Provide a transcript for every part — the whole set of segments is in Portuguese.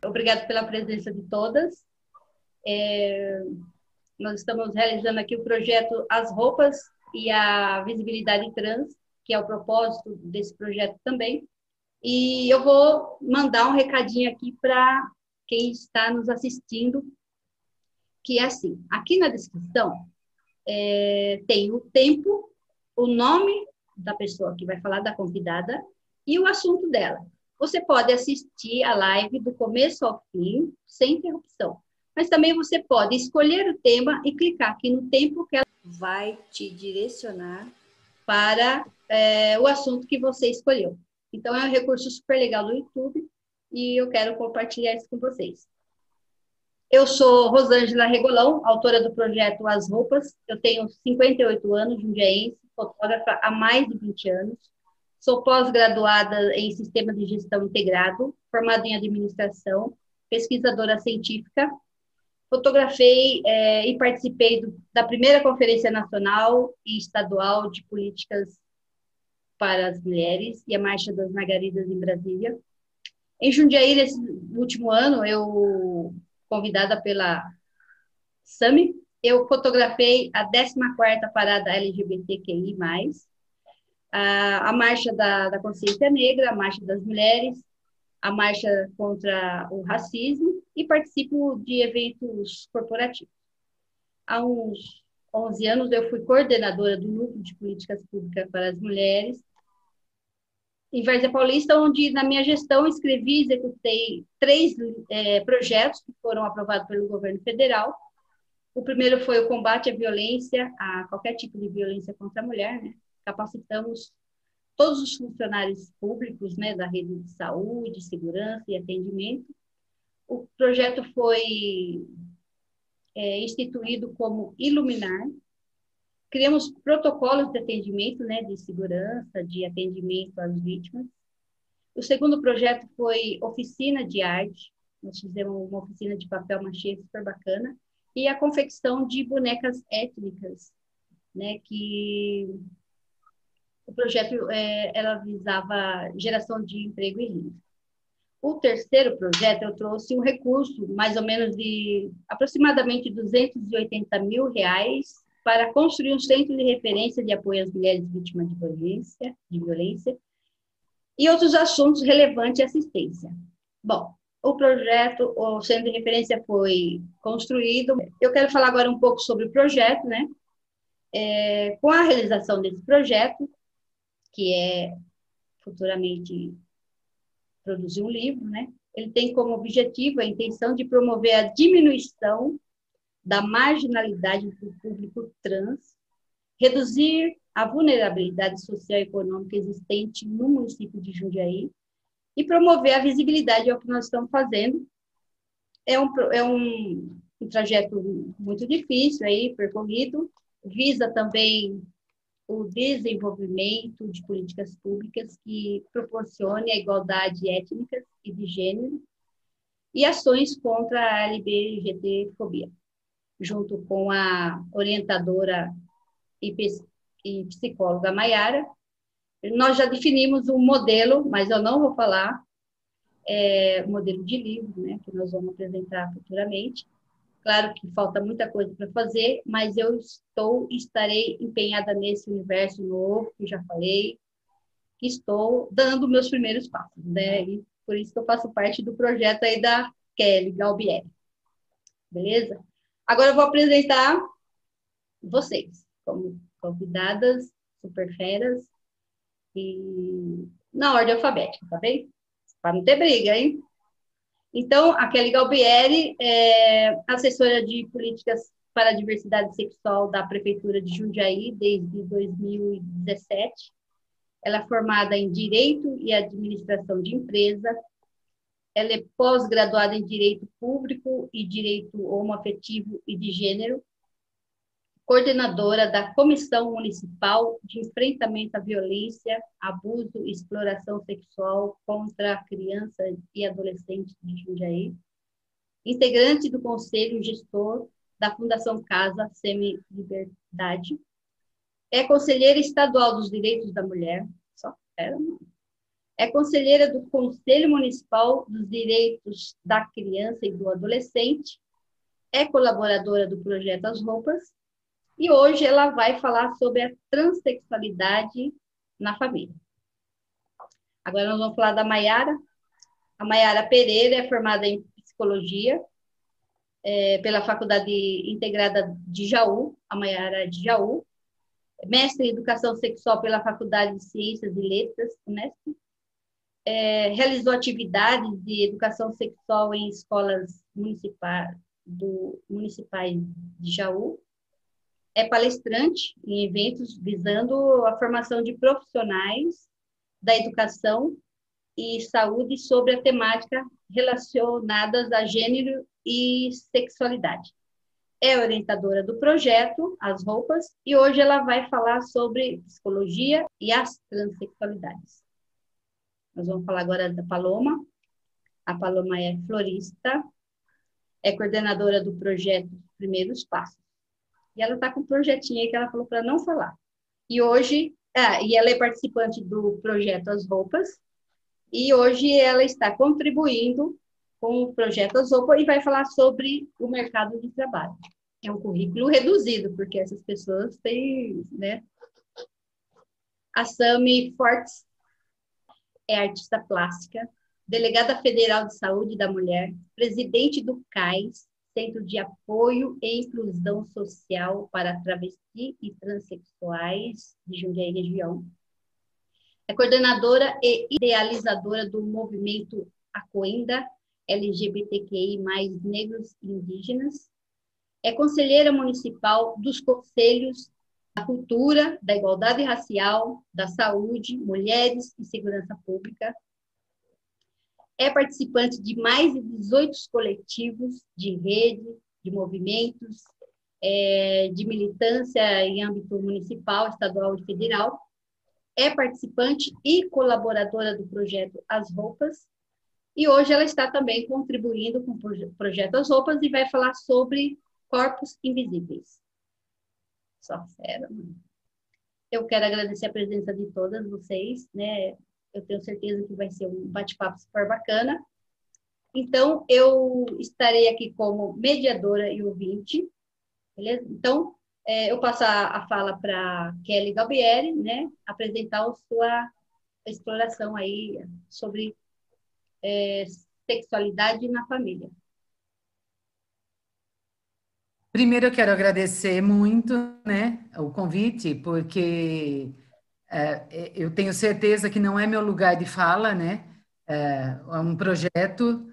Obrigada pela presença de todas. Nós estamos realizando aqui o projeto As Roupas e a Visibilidade Trans, que é o propósito desse projeto também. E eu vou mandar um recadinho aqui para quem está nos assistindo, que é assim, aqui na descrição tem o tempo, o nome da pessoa que vai falar, da convidada, e o assunto dela. Você pode assistir a live do começo ao fim, sem interrupção. Mas também você pode escolher o tema e clicar aqui no tempo que ela vai te direcionar para o assunto que você escolheu. Então, é um recurso super legal do YouTube e eu quero compartilhar isso com vocês. Eu sou Rosângela Regolão, autora do projeto As Roupas. Eu tenho 58 anos, jundiaense, fotógrafa há mais de 20 anos. Sou pós-graduada em Sistema de Gestão Integrado, formada em Administração, pesquisadora científica. Fotografei e participei da primeira Conferência Nacional e Estadual de Políticas para as Mulheres e a Marcha das Margaridas em Brasília. Em Jundiaí, nesse último ano, eu, convidada pela SAMI, eu fotografei a 14ª Parada LGBTQI+, a Marcha da Consciência Negra, a Marcha das Mulheres, a Marcha contra o Racismo e participo de eventos corporativos. Há uns 11 anos eu fui coordenadora do Núcleo de Políticas Públicas para as Mulheres em Várzea Paulista, onde na minha gestão escrevi e executei 3 projetos que foram aprovados pelo governo federal. O primeiro foi o combate à violência, a qualquer tipo de violência contra a mulher, né? Capacitamos todos os funcionários públicos, né, da rede de saúde, segurança e atendimento. O projeto foi instituído como Iluminar. Criamos protocolos de atendimento, né, de segurança, de atendimento às vítimas. O segundo projeto foi Oficina de Arte. Nós fizemos uma oficina de papel machê super bacana. E a confecção de bonecas étnicas, né, que o projeto ela visava geração de emprego e renda. O terceiro projeto, eu trouxe um recurso, mais ou menos de aproximadamente R$280 mil, para construir um centro de referência de apoio às mulheres vítimas de violência e outros assuntos relevantes à assistência. Bom, o centro de referência foi construído. Eu quero falar agora um pouco sobre o projeto, né? Com a realização desse projeto, que é futuramente produzir um livro, né? Ele tem como objetivo a intenção de promover a diminuição da marginalidade do público trans, reduzir a vulnerabilidade social e econômica existente no município de Jundiaí e promover a visibilidade ao que nós estamos fazendo. É um trajeto muito difícil aí, percorrido, visa também o desenvolvimento de políticas públicas que proporcione a igualdade étnica e de gênero e ações contra a LGBTfobia, junto com a orientadora e psicóloga Maiara. Nós já definimos um modelo, mas eu não vou falar, modelo de livro, né, que nós vamos apresentar futuramente. Claro que falta muita coisa para fazer, mas eu estarei empenhada nesse universo novo, que já falei, que estou dando meus primeiros passos, né? E por isso que eu faço parte do projeto aí da Kelly Galbieri. Beleza? Agora eu vou apresentar vocês, como convidadas, super feras, e na ordem alfabética, tá bem? Para não ter briga, hein? Então, a Kelly Galbieri é assessora de políticas para a diversidade sexual da Prefeitura de Jundiaí desde 2017. Ela é formada em Direito e Administração de Empresa. Ela é pós-graduada em Direito Público e Direito Homoafetivo e de Gênero, coordenadora da Comissão Municipal de Enfrentamento à Violência, Abuso e Exploração Sexual contra Crianças e Adolescentes de Jundiaí, integrante do Conselho Gestor da Fundação Casa Semi-Liberdade, é conselheira estadual dos Direitos da Mulher, É conselheira do Conselho Municipal dos Direitos da Criança e do Adolescente, é colaboradora do projeto As Roupas, e hoje ela vai falar sobre a transexualidade na família. Agora nós vamos falar da Maiara. A Maiara Pereira é formada em psicologia pela Faculdade Integrada de Jaú, a Maiara de Jaú, mestre em educação sexual pela Faculdade de Ciências e Letras, Unesp, realizou atividades de educação sexual em escolas municipais de Jaú, é palestrante em eventos visando a formação de profissionais da educação e saúde sobre a temática relacionadas a gênero e sexualidade. É orientadora do projeto As Roupas e hoje ela vai falar sobre psicologia e as transexualidades. Nós vamos falar agora da Paloma. A Paloma é florista, é coordenadora do projeto Primeiros Passos. E ela está com um projetinho aí que ela falou para não falar. E hoje, e ela é participante do projeto As Roupas, e hoje ela está contribuindo com o projeto As Roupas e vai falar sobre o mercado de trabalho. É um currículo reduzido, porque essas pessoas têm, né? A Sami Fortes é artista plástica, delegada federal de saúde da mulher, presidente do CAIS, Centro de Apoio e Inclusão Social para Travesti e Transsexuais de Jundiaí Região. É coordenadora e idealizadora do movimento Acoenda LGBTQI+, negros e indígenas. É conselheira municipal dos Conselhos da Cultura, da Igualdade Racial, da Saúde, Mulheres e Segurança Pública. É participante de mais de 18 coletivos de rede, de movimentos, de militância em âmbito municipal, estadual e federal. É participante e colaboradora do projeto As Roupas. E hoje ela está também contribuindo com o projeto As Roupas e vai falar sobre corpos invisíveis. Só fera, mano. Eu quero agradecer a presença de todas vocês, né? Eu tenho certeza que vai ser um bate-papo super bacana. Então, eu estarei aqui como mediadora e ouvinte, beleza? Então, eu passo a fala para Kelly Galbieri, né? Apresentar a sua exploração aí sobre sexualidade na família. Primeiro, eu quero agradecer muito, né, o convite, porque eu tenho certeza que não é meu lugar de fala, né? É um projeto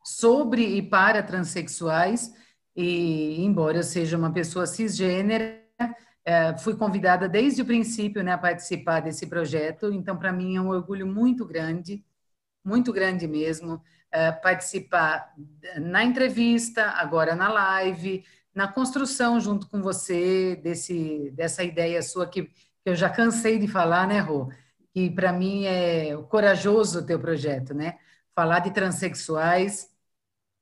sobre e para transexuais, e embora eu seja uma pessoa cisgênera, fui convidada desde o princípio, né, a participar desse projeto, então para mim é um orgulho muito grande mesmo, participar na entrevista, agora na live, na construção junto com você dessa ideia sua que eu já cansei de falar, né, Rô? Que para mim é corajoso o teu projeto, né? Falar de transexuais,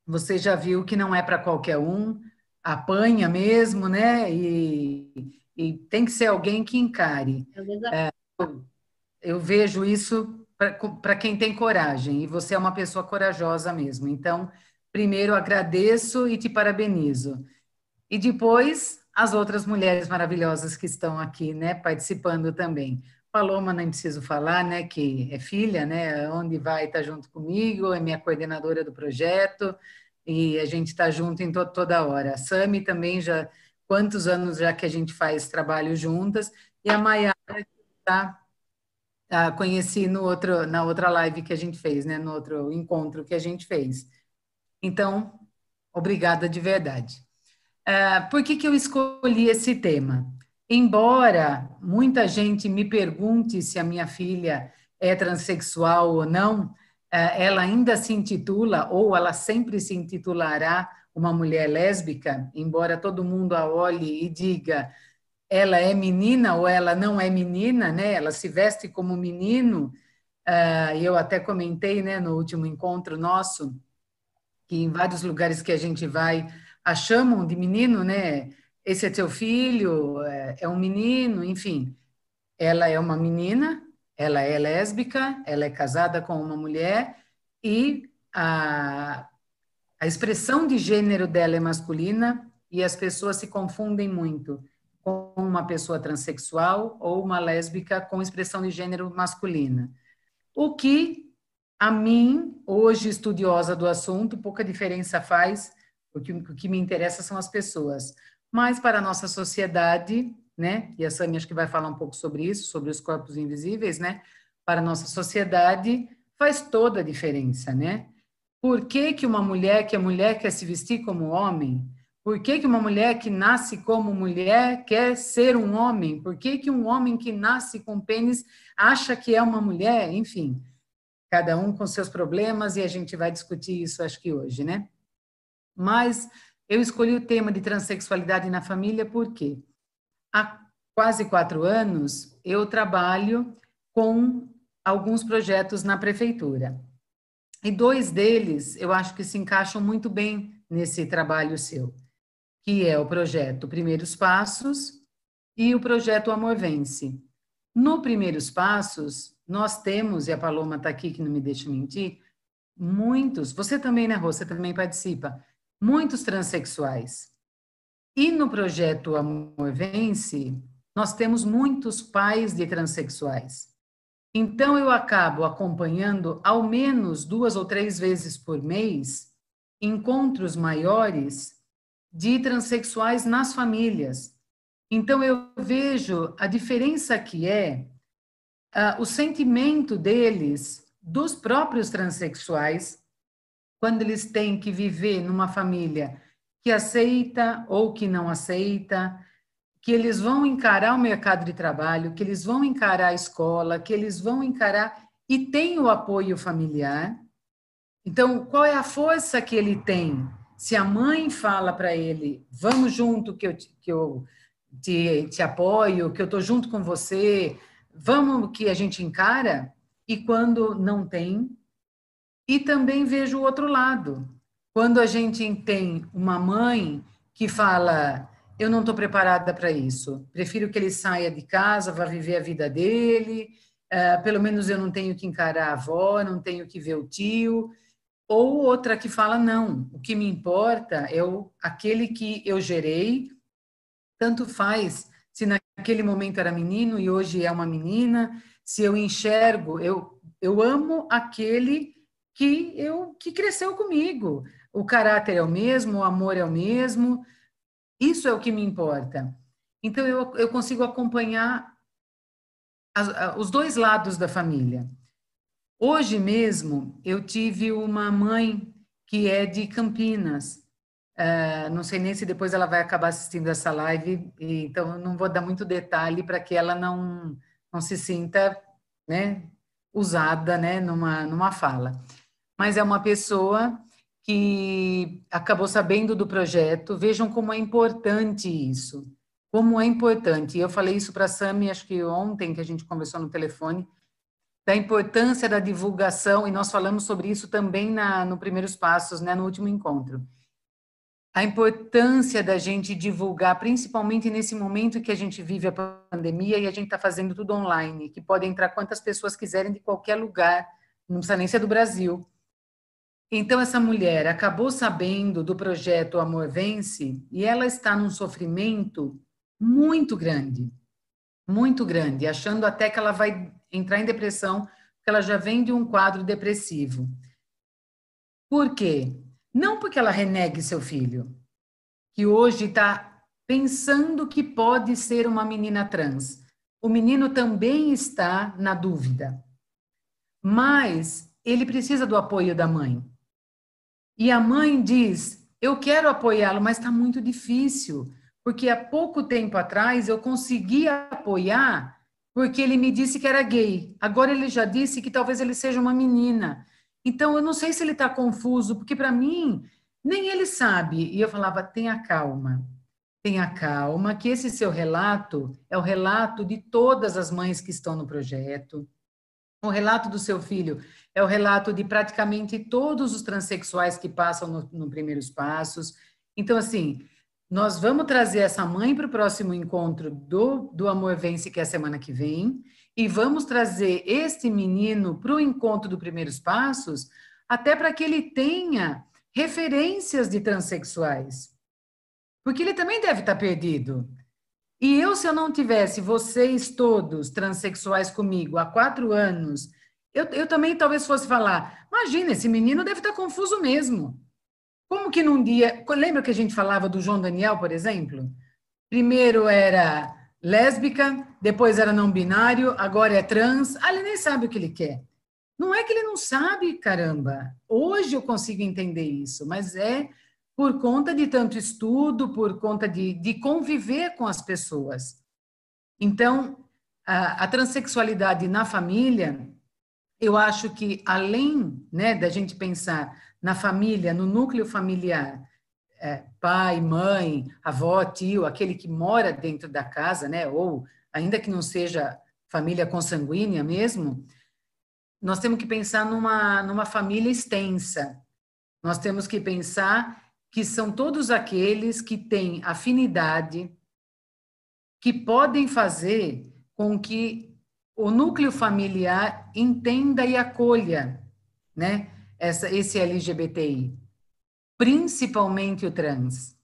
você já viu que não é para qualquer um, apanha mesmo, né? E tem que ser alguém que encare. Eu vejo isso para quem tem coragem, e você é uma pessoa corajosa mesmo. Então, primeiro agradeço e te parabenizo. E depois, as outras mulheres maravilhosas que estão aqui, né, participando também. Paloma, nem preciso falar, né, que é filha, né, onde vai estar junto comigo, é minha coordenadora do projeto, e a gente está junto em toda hora. A Sami também já, quantos anos já que a gente faz trabalho juntas, e a Maiara está conheci na outra live que a gente fez, né? No outro encontro que a gente fez. Então, obrigada de verdade. Por que eu escolhi esse tema? Embora muita gente me pergunte se a minha filha é transexual ou não, ela ainda se intitula, ou ela sempre se intitulará uma mulher lésbica, embora todo mundo a olhe e diga ela é menina ou ela não é menina, né? Ela se veste como menino. E eu até comentei, né, no último encontro nosso, que em vários lugares que a gente vai, a chamam de menino, né? Esse é teu filho, é um menino, enfim. Ela é uma menina, ela é lésbica, ela é casada com uma mulher e a expressão de gênero dela é masculina e as pessoas se confundem muito com uma pessoa transexual ou uma lésbica com expressão de gênero masculina. O que, a mim, hoje estudiosa do assunto, pouca diferença faz, porque o que me interessa são as pessoas. Mas para a nossa sociedade, né, e a Sami acho que vai falar um pouco sobre isso, sobre os corpos invisíveis, né, para a nossa sociedade faz toda a diferença, né? Por que que uma mulher, que a mulher quer se vestir como homem? Por que que uma mulher que nasce como mulher quer ser um homem? Por que que um homem que nasce com pênis acha que é uma mulher? Enfim, cada um com seus problemas e a gente vai discutir isso, acho que hoje, né? Mas eu escolhi o tema de transexualidade na família porque há quase 4 anos eu trabalho com alguns projetos na prefeitura. E 2 deles eu acho que se encaixam muito bem nesse trabalho seu, que é o projeto Primeiros Passos e o projeto Amor Vence. No Primeiros Passos, nós temos, e a Paloma está aqui que não me deixa mentir, muitos, você também, né, Rô? Você também participa, muitos transexuais. E no projeto Amor Vence, nós temos muitos pais de transexuais. Então, eu acabo acompanhando ao menos 2 ou 3 vezes por mês encontros maiores de transexuais nas famílias. Então, eu vejo a diferença que é o sentimento deles, dos próprios transexuais, quando eles têm que viver numa família que aceita ou que não aceita, que eles vão encarar o mercado de trabalho, que eles vão encarar a escola, que eles vão encarar e tem o apoio familiar. Então, qual é a força que ele tem? Se a mãe fala para ele, vamos junto que eu te apoio, que eu estou junto com você, vamos que a gente encara, e quando não tem. E também vejo o outro lado. Quando a gente tem uma mãe que fala, eu não estou preparada para isso, prefiro que ele saia de casa, vá viver a vida dele, pelo menos eu não tenho que encarar a avó, não tenho que ver o tio. Ou outra que fala, não, o que me importa é aquele que eu gerei, tanto faz se naquele momento era menino e hoje é uma menina, se eu enxergo, eu amo aquele que cresceu comigo. O caráter é o mesmo, o amor é o mesmo, isso é o que me importa. Então, eu consigo acompanhar os 2 lados da família. Hoje mesmo, eu tive uma mãe que é de Campinas. Não sei nem se depois ela vai acabar assistindo essa live, então eu não vou dar muito detalhe para que ela não se sinta, né, usada, né, numa fala. Mas é uma pessoa que acabou sabendo do projeto. Vejam como é importante isso. Como é importante. Eu falei isso para a Sami, acho que ontem, que a gente conversou no telefone, da importância da divulgação, e nós falamos sobre isso também no Primeiros Passos, né, no último encontro. A importância da gente divulgar, principalmente nesse momento que a gente vive a pandemia e a gente está fazendo tudo online, que pode entrar quantas pessoas quiserem de qualquer lugar, não precisa nem ser do Brasil. Então, essa mulher acabou sabendo do projeto Amor Vence e ela está num sofrimento muito grande, achando até que ela vai entrar em depressão, porque ela já vem de um quadro depressivo. Por quê? Não porque ela renegue seu filho, que hoje está pensando que pode ser uma menina trans. O menino também está na dúvida, mas ele precisa do apoio da mãe. E a mãe diz, eu quero apoiá-lo, mas está muito difícil, porque há pouco tempo atrás eu consegui apoiar porque ele me disse que era gay. Agora ele já disse que talvez ele seja uma menina. Então, eu não sei se ele está confuso, porque para mim, nem ele sabe. E eu falava, tenha calma, que esse seu relato é o relato de todas as mães que estão no projeto. O relato do seu filho é o relato de praticamente todos os transexuais que passam no Primeiros Passos. Então, assim, nós vamos trazer essa mãe para o próximo encontro do Amor Vence, que é a semana que vem, e vamos trazer este menino para o encontro dos primeiros passos, até para que ele tenha referências de transexuais. Porque ele também deve estar perdido. E eu, se eu não tivesse vocês todos transexuais comigo há 4 anos, eu também talvez fosse falar, imagina, esse menino deve estar confuso mesmo. Como que num dia... Lembra que a gente falava do João Daniel, por exemplo? Primeiro era lésbica, depois era não binário, agora é trans. Ah, ele nem sabe o que ele quer. Não é que ele não sabe, caramba. Hoje eu consigo entender isso, mas é por conta de tanto estudo, por conta de conviver com as pessoas. Então, a transexualidade na família, eu acho que além, né, da gente pensar na família, no núcleo familiar, pai, mãe, avó, tio, aquele que mora dentro da casa, né, ou ainda que não seja família consanguínea mesmo, nós temos que pensar numa família extensa. Nós temos que pensar que são todos aqueles que têm afinidade, que podem fazer com que o núcleo familiar entenda e acolha, né, esse LGBTI, principalmente o trans.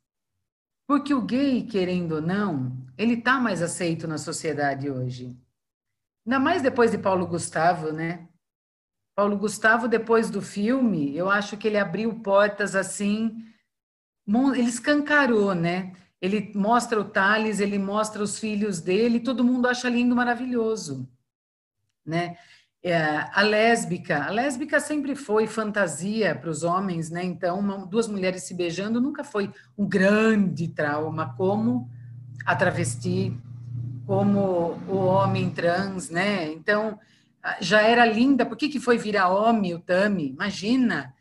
Porque o gay, querendo ou não, ele está mais aceito na sociedade hoje. Ainda mais depois de Paulo Gustavo, né? Paulo Gustavo, depois do filme, eu acho que ele abriu portas assim, ele escancarou, né? Ele mostra o Thales, ele mostra os filhos dele, todo mundo acha lindo, maravilhoso, né? A lésbica sempre foi fantasia para os homens, né? Então, duas mulheres se beijando nunca foi um grande trauma, como a travesti, como o homem trans, né? Então, já era linda, por que foi virar homem o Tami? Imagina!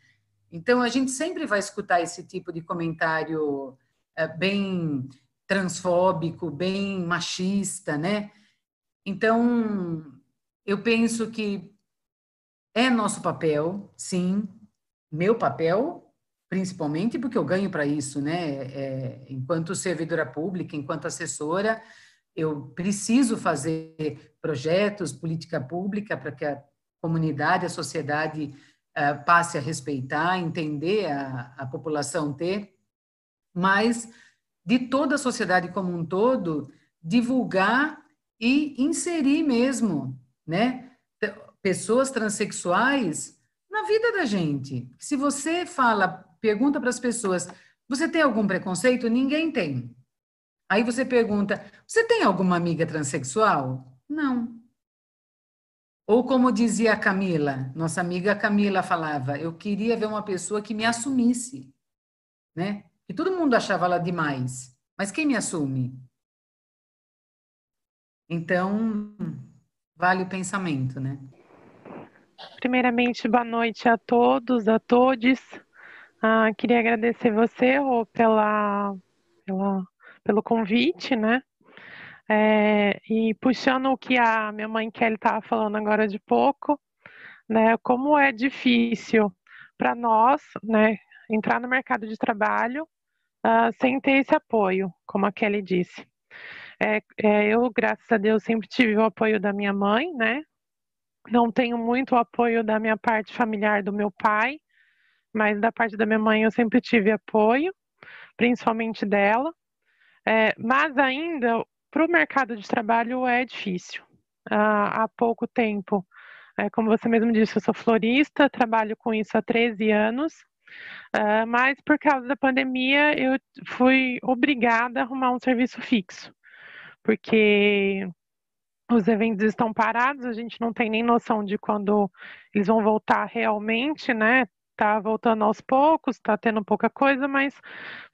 Então, a gente sempre vai escutar esse tipo de comentário bem transfóbico, bem machista, né? Então, eu penso que é nosso papel, sim, meu papel, principalmente porque eu ganho para isso, né? Enquanto servidora pública, enquanto assessora, eu preciso fazer projetos, política pública para que a comunidade, a sociedade passe a respeitar, entender a população ter, mas de toda a sociedade como um todo, divulgar e inserir mesmo, né? Pessoas transexuais na vida da gente. Se você fala, pergunta para as pessoas, você tem algum preconceito? Ninguém tem. Aí você pergunta, você tem alguma amiga transexual? Não. Ou como dizia a Camila, nossa amiga Camila falava, eu queria ver uma pessoa que me assumisse, né? E todo mundo achava ela demais, mas quem me assume? Então, vale o pensamento, né? Primeiramente, boa noite a todos, a todes. Queria agradecer você, Rô, pelo convite, né? E puxando o que a minha mãe Kelly estava falando agora de pouco, né? Como é difícil para nós, né, entrar no mercado de trabalho sem ter esse apoio, como a Kelly disse. Eu, graças a Deus, sempre tive o apoio da minha mãe, né? Não tenho muito o apoio da minha parte familiar do meu pai, mas da parte da minha mãe eu sempre tive apoio, principalmente dela. Mas ainda para o mercado de trabalho é difícil. Há pouco tempo, como você mesmo disse, eu sou florista, trabalho com isso há 13 anos, mas por causa da pandemia eu fui obrigada a arrumar um serviço fixo, porque os eventos estão parados, a gente não tem nem noção de quando eles vão voltar realmente, né? Tá voltando aos poucos, tá tendo pouca coisa, mas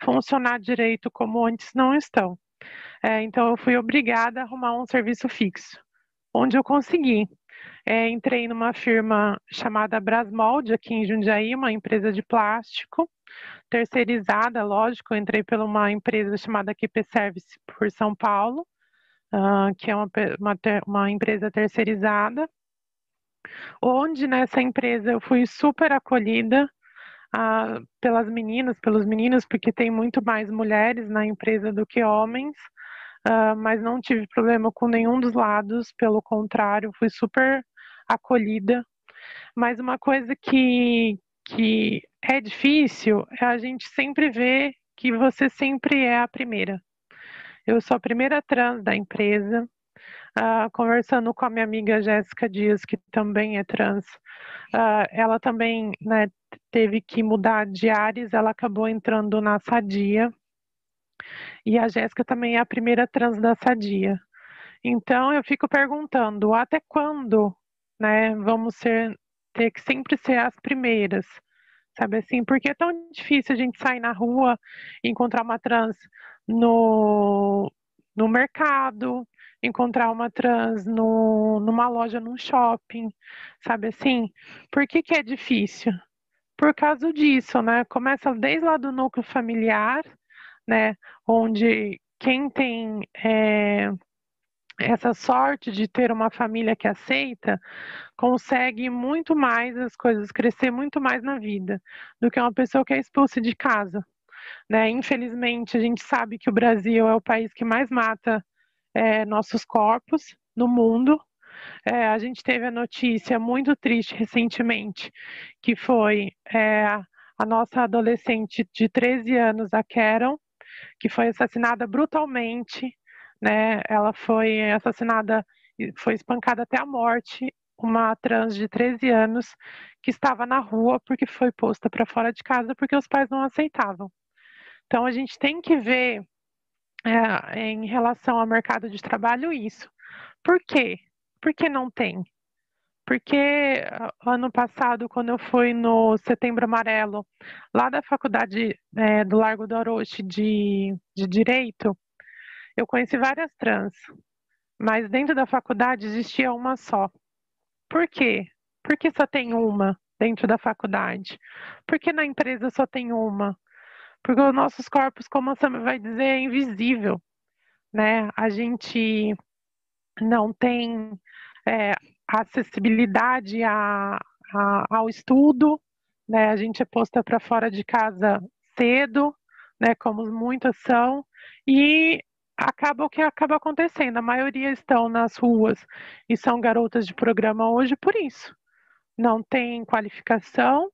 funcionar direito como antes não estão. Então eu fui obrigada a arrumar um serviço fixo, onde eu consegui. Entrei numa firma chamada Brasmold, aqui em Jundiaí, uma empresa de plástico, terceirizada, lógico, eu entrei por uma empresa chamada QP Service por São Paulo, que é uma empresa terceirizada, onde nessa empresa eu fui super acolhida pelas meninas, pelos meninos, porque tem muito mais mulheres na empresa do que homens, mas não tive problema com nenhum dos lados, pelo contrário, fui super acolhida. Mas uma coisa que é difícil é a gente sempre ver que você sempre é a primeira. Eu sou a primeira trans da empresa, conversando com a minha amiga Jéssica Dias, que também é trans, ela também, né, teve que mudar de áreas, ela acabou entrando na Sadia, e a Jéssica também é a primeira trans da Sadia. Então eu fico perguntando, até quando, né, ter que sempre ser as primeiras, sabe assim? Porque é tão difícil a gente sair na rua e encontrar uma trans no mercado, encontrar uma trans numa loja, num shopping, sabe assim? Por que que é difícil? Por causa disso, né? Começa desde lá do núcleo familiar, né? Onde quem tem essa sorte de ter uma família que aceita, consegue muito mais as coisas, crescer muito mais na vida do que uma pessoa que é expulsa de casa, né? Infelizmente, a gente sabe que o Brasil é o país que mais mata nossos corpos no mundo. A gente teve a notícia muito triste recentemente, que foi a nossa adolescente de 13 anos, a Karen, que foi assassinada brutalmente, né? Ela foi assassinada, foi espancada até a morte, uma trans de 13 anos que estava na rua porque foi posta para fora de casa porque os pais não aceitavam. Então a gente tem que ver em relação ao mercado de trabalho isso. Por quê? Por que não tem? Porque ano passado, quando eu fui no Setembro Amarelo, lá da faculdade do Largo do Orochi de Direito, eu conheci várias trans, mas dentro da faculdade existia uma só. Por quê? Por que só tem uma dentro da faculdade? Por que na empresa só tem uma? Porque os nossos corpos, como a Sam vai dizer, é invisível, né? A gente não tem é, acessibilidade ao estudo, né? A gente é posta para fora de casa cedo, né? Como muitas são, e acaba o que acaba acontecendo. A maioria estão nas ruas e são garotas de programa hoje por isso. Não tem qualificação,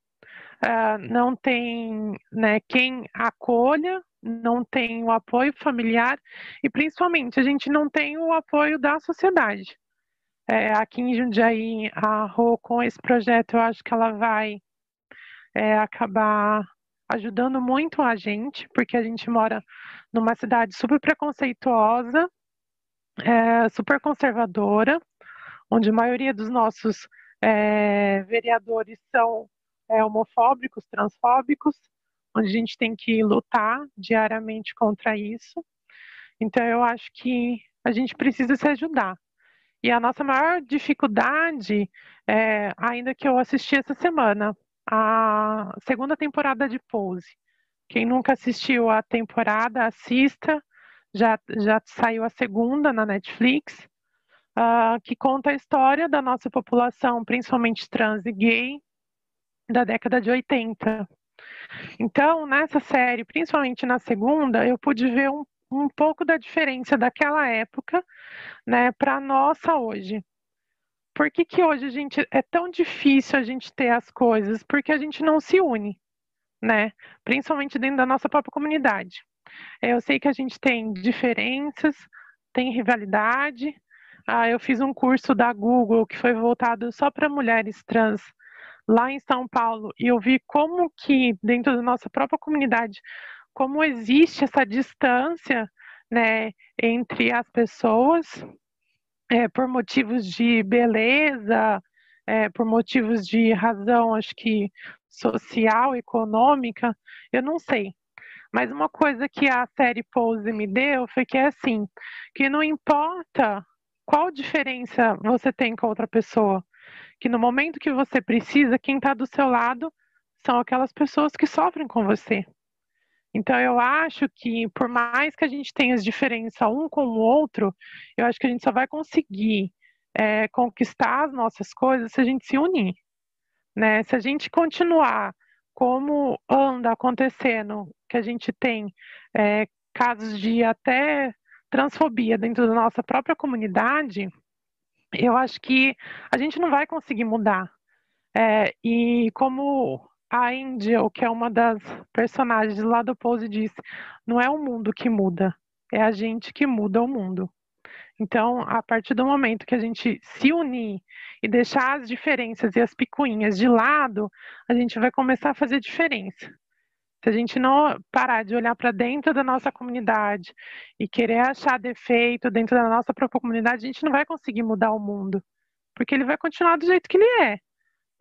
não tem, né, quem acolha, não tem o apoio familiar e principalmente a gente não tem o apoio da sociedade. Aqui em Jundiaí, a Rô, com esse projeto, eu acho que ela vai acabar ajudando muito a gente, porque a gente mora numa cidade super preconceituosa, super conservadora, onde a maioria dos nossos vereadores são homofóbicos, transfóbicos, onde a gente tem que lutar diariamente contra isso. Então, eu acho que a gente precisa se ajudar. E a nossa maior dificuldade, ainda que eu assisti essa semana, a segunda temporada de Pose. Quem nunca assistiu a temporada, assista. Já saiu a segunda na Netflix, que conta a história da nossa população, principalmente trans e gay, da década de 80. Então, nessa série, principalmente na segunda, eu pude ver um pouco da diferença daquela época, né, para a nossa hoje. Por que que hoje é tão difícil a gente ter as coisas? Porque a gente não se une, né? Principalmente dentro da nossa própria comunidade. Eu sei que a gente tem diferenças, tem rivalidade. Eu fiz um curso da Google que foi voltado só para mulheres trans lá em São Paulo e eu vi como que dentro da nossa própria comunidade, como existe essa distância, né, entre as pessoas, por motivos de beleza, por motivos de razão, acho que social, econômica, eu não sei. Mas uma coisa que a série Pose me deu foi que é assim, que não importa qual diferença você tem com a outra pessoa, que no momento que você precisa, quem está do seu lado são aquelas pessoas que sofrem com você. Então eu acho que por mais que a gente tenha as diferenças um com o outro, eu acho que a gente só vai conseguir conquistar as nossas coisas se a gente se unir, né? Se a gente continuar como anda acontecendo, que a gente tem casos de até transfobia dentro da nossa própria comunidade, eu acho que a gente não vai conseguir mudar. E como a Angel, que é uma das personagens lá do Pose, disse, não é o mundo que muda, é a gente que muda o mundo. Então, a partir do momento que a gente se unir e deixar as diferenças e as picuinhas de lado, a gente vai começar a fazer diferença. Se a gente não parar de olhar para dentro da nossa comunidade e querer achar defeito dentro da nossa própria comunidade, a gente não vai conseguir mudar o mundo, porque ele vai continuar do jeito que ele é.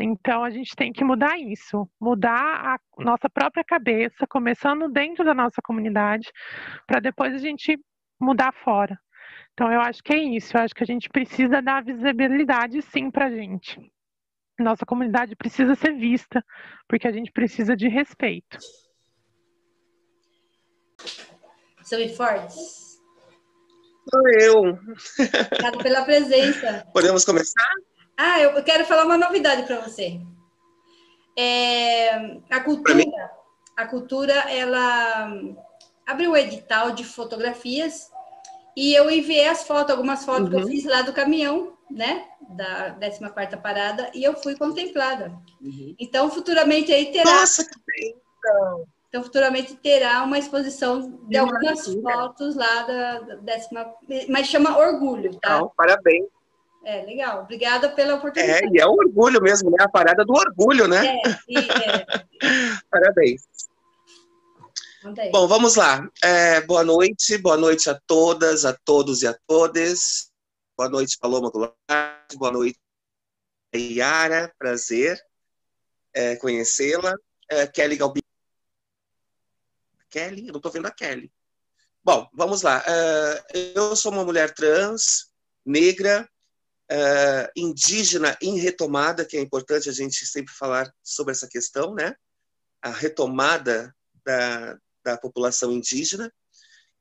Então, a gente tem que mudar isso, mudar a nossa própria cabeça, começando dentro da nossa comunidade, para depois a gente mudar fora. Então, eu acho que é isso, eu acho que a gente precisa dar visibilidade, sim, para a gente. Nossa comunidade precisa ser vista, porque a gente precisa de respeito. Sobe Fortes. Sou eu. Obrigada pela presença. Podemos começar? Eu quero falar uma novidade para você. A cultura, ela abriu um edital de fotografias e eu enviei algumas fotos que eu fiz lá do caminhão, né, da 14ª parada, e eu fui contemplada. Então, futuramente aí terá... Nossa, que bem! Então, futuramente terá uma exposição de algumas fotos lá da 10ª... Mas chama Orgulho, tá? Não, parabéns. Legal. Obrigada pela oportunidade. E é um orgulho mesmo, né? A parada do orgulho, né? Parabéns. Bom, vamos lá. Boa noite a todas, a todos e a todas. Boa noite, Paloma Goulart. Boa noite, Yara. Prazer conhecê-la. Kelly Galbi. Kelly? Eu não estou vendo a Kelly. Bom, vamos lá. Eu sou uma mulher trans, negra, indígena em retomada, que é importante a gente sempre falar sobre essa questão, né? A retomada da população indígena.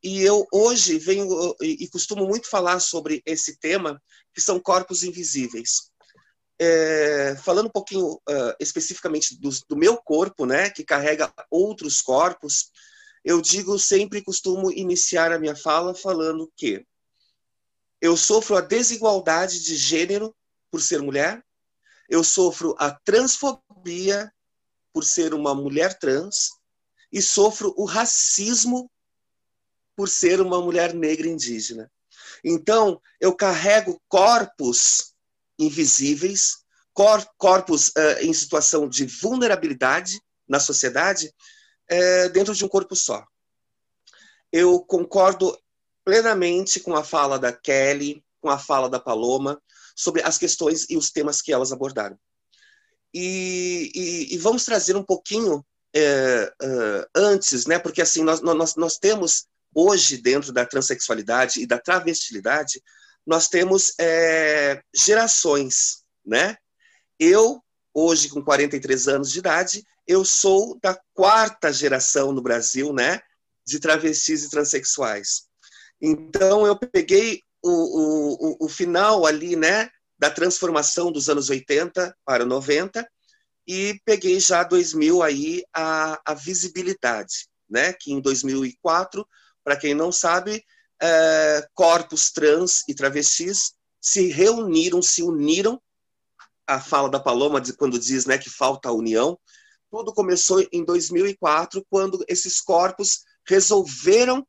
E eu hoje venho e costumo muito falar sobre esse tema, que são corpos invisíveis. Falando um pouquinho especificamente do meu corpo, né, que carrega outros corpos, eu costumo iniciar a minha fala falando que eu sofro a desigualdade de gênero por ser mulher, eu sofro a transfobia por ser uma mulher trans e sofro o racismo por ser uma mulher negra indígena. Então, eu carrego corpos invisíveis, corpos em situação de vulnerabilidade na sociedade, dentro de um corpo só. Eu concordo plenamente com a fala da Kelly, com a fala da Paloma, sobre as questões e os temas que elas abordaram. E vamos trazer um pouquinho antes, né? Porque assim, nós temos hoje, dentro da transexualidade e da travestilidade, nós temos gerações, né? Eu, hoje, com 43 anos de idade, eu sou da 4ª geração no Brasil, né? De travestis e transexuais. Então, eu peguei o final ali, né? Da transformação dos anos 80 para 90 e peguei já 2000 aí a visibilidade, né? Que em 2004, para quem não sabe, corpos trans e travestis se uniram. A fala da Paloma, quando diz, né, que falta a união, tudo começou em 2004, quando esses corpos resolveram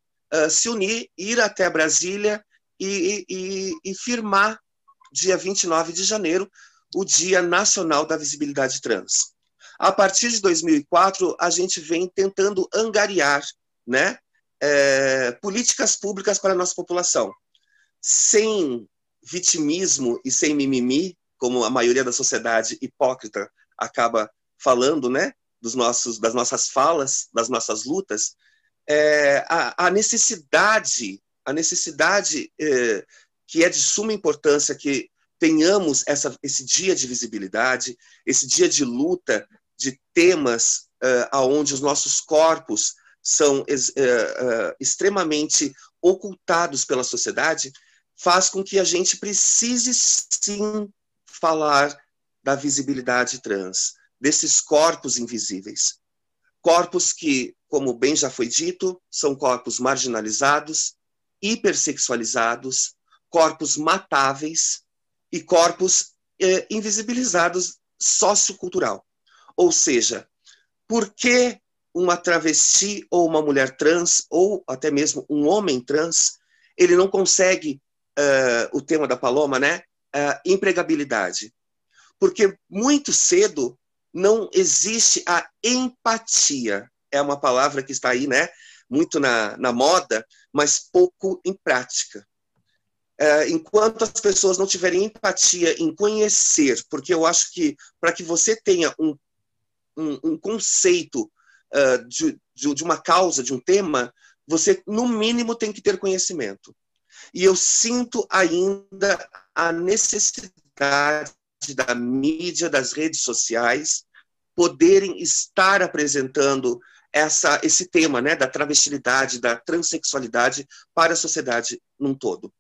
se unir, ir até Brasília e firmar, dia 29 de janeiro, o Dia Nacional da Visibilidade Trans. A partir de 2004, a gente vem tentando angariar, né, políticas públicas para a nossa população, sem vitimismo e sem mimimi, como a maioria da sociedade hipócrita acaba falando, né, das nossas falas, das nossas lutas, a necessidade que é de suma importância que tenhamos esse dia de visibilidade, esse dia de luta de temas onde os nossos corpos são extremamente ocultados pela sociedade, faz com que a gente precise sim falar da visibilidade trans, desses corpos invisíveis. Corpos que, como bem já foi dito, são corpos marginalizados, hipersexualizados, corpos matáveis e corpos invisibilizados sociocultural. Ou seja, por que uma travesti ou uma mulher trans, ou até mesmo um homem trans, ele não consegue, o tema da Paloma, né, empregabilidade? Porque muito cedo não existe a empatia. É uma palavra que está aí, né, muito na moda, mas pouco em prática. Enquanto as pessoas não tiverem empatia em conhecer, porque eu acho que para que você tenha um conceito de uma causa, de um tema, você, no mínimo, tem que ter conhecimento. E eu sinto ainda a necessidade da mídia, das redes sociais, poderem estar apresentando esse tema, né, da travestilidade, da transexualidade para a sociedade num todo.